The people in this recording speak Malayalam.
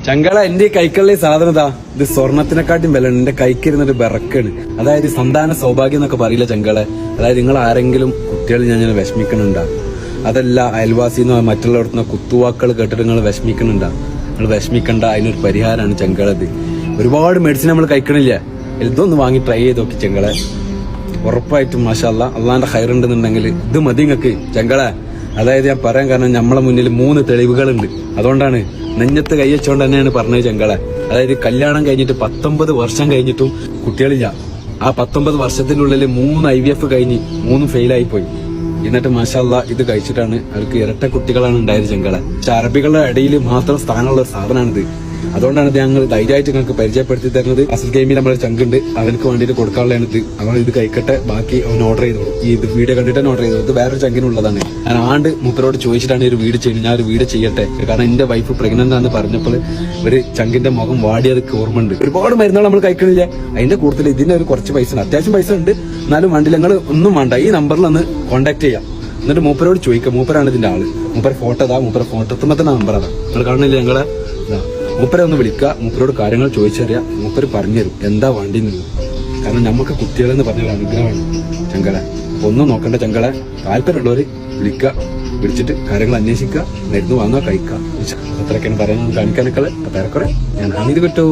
ചങ്കള എന്റെ കൈക്കുള്ള സാധനതാ ഇത് സ്വർണത്തിനെക്കാട്ടും വില എന്റെ കൈക്കിരുന്നൊരു ബെറക്കാണ്. അതായത് സന്താന സൗഭാഗ്യം എന്നൊക്കെ പറയില്ല ചങ്കളെ. അതായത് നിങ്ങൾ ആരെങ്കിലും കുട്ടികൾ ഞാൻ വിഷമിക്കണുണ്ടാ, അതല്ല അയൽവാസിന്നോ മറ്റുള്ളവർന്നോ കുത്തുവാക്കൾ കേട്ടിട്ട് നിങ്ങൾ വിഷമിക്കണുണ്ടാ, നിങ്ങൾ വിഷമിക്കണ്ട. അതിനൊരു പരിഹാരമാണ് ചങ്കളത്. ഒരുപാട് മെഡിസിൻ നമ്മൾ കഴിക്കണില്ല, ഇതൊന്ന് വാങ്ങി ട്രൈ ചെയ്ത് നോക്കി ചങ്കളെ. ഉറപ്പായിട്ടും മാഷാ അല്ലാ അള്ളാന്റെ ഹൈറുണ്ടെന്നുണ്ടെങ്കിൽ ഇത് മതി നിങ്ങൾക്ക് ചങ്കളെ. അതായത് ഞാൻ പറയാൻ കാരണം നമ്മളെ മുന്നിൽ 3 തെളിവുകളുണ്ട്. അതുകൊണ്ടാണ് നെഞ്ഞത്ത് കൈവച്ചുകൊണ്ട് തന്നെയാണ് പറഞ്ഞത് ചങ്കളെ. അതായത് കല്യാണം കഴിഞ്ഞിട്ട് 19 വർഷം കഴിഞ്ഞിട്ടും കുട്ടികളില്ല. ആ 19 വർഷത്തിനുള്ളിൽ 3 IVF കഴിഞ്ഞ് 3 ഫെയിലായി പോയി. എന്നിട്ട് മാഷാ അല്ലാ ഇത് കഴിച്ചിട്ടാണ് അവർക്ക് ഇരട്ട കുട്ടികളാണ് ഉണ്ടായത് ചങ്കളെ. പക്ഷെ അറബികളുടെ ഇടയിൽ മാത്രം സ്ഥാനമുള്ള ഒരു സാധനമാണിത്. അതുകൊണ്ടാണ് ഇത് ഞങ്ങൾ ധൈര്യമായിട്ട് നിങ്ങൾക്ക് പരിചയപ്പെടുത്തി തരുന്നത്. അസൽ ഗെയിമിൽ നമ്മളൊരു ചങ്കുണ്ട്, അവനക്ക് വേണ്ടിയിട്ട് കൊടുക്കാനുള്ളതാണ് ഇത്. അവൻ ഇത് കഴിക്കട്ടെ, ബാക്കി അവൻ ഓർഡർ ചെയ്തോളൂ. ഈ ഇത് വീഡിയോ കണ്ടിട്ട് തന്നെ ഓർഡർ ചെയ്തോളൂ. ഇത് വേറൊരു ചങ്കിനുള്ളതാണ്. ഞാൻ മൂപ്പരോട് ചോദിച്ചിട്ടാണ് ഒരു വീഡിയോ ചെയ്യുന്നത്. ഞാൻ ഒരു വീഡിയോ ചെയ്യട്ടെ, കാരണം എന്റെ വൈഫ് പ്രഗ്നന്റ് ആണെന്ന് പറഞ്ഞപ്പോൾ ഒരു ചങ്കിന്റെ മുഖം വാടിയതൊക്കെ ഓർമ്മയുണ്ട്. ഒരുപാട് മരുന്നുകൾ നമ്മൾ കഴിക്കണില്ല, അതിന്റെ കൂടുതൽ ഇതിന്റെ ഒരു കുറച്ച് പൈസ ഉണ്ട്, അത്യാവശ്യം പൈസ ഉണ്ട്. എന്നാലും വണ്ടി നിങ്ങൾ ഒന്നും വേണ്ട, ഈ നമ്പറിൽ ഒന്ന് കോൺടാക്ട് ചെയ്യാം. എന്നിട്ട് മൂപ്പരോട് ചോദിക്കാം, മൂപ്പരാണ് ഇതിന്റെ ആള്. മൂപ്പര ഫോട്ടോ അതാ, മൂപ്പര ഫോട്ടോത്തുമ്പത്തെ നമ്പർ അതാ, നിങ്ങൾ കാണുന്നില്ല ഞങ്ങളെ. മൂപ്പരെ ഒന്ന് വിളിക്കുക, മൂപ്പരോട് കാര്യങ്ങൾ ചോദിച്ചറിയാം, മൂപ്പര് പറഞ്ഞുതരും എന്താ വണ്ടി എന്നുള്ളത്. കാരണം നമുക്ക് കുട്ടികളെന്ന് പറഞ്ഞൊരു അനുഗ്രഹമാണ് ചങ്കള. ഒന്നും നോക്കണ്ട ചങ്കളെ. താല്പര്യമുള്ളവര് വിളിക്കുക, വിളിച്ചിട്ട് കാര്യങ്ങൾ അന്വേഷിക്കുക, മരുന്ന് വാങ്ങുക, കഴിക്കുക. അത്രയൊക്കെയാണ് പറയാൻ കാണിക്കാനൊക്കെ. അപ്പൊ ഏറെക്കുറെ ഞാൻ ഹമീദ് കിട്ടൂ.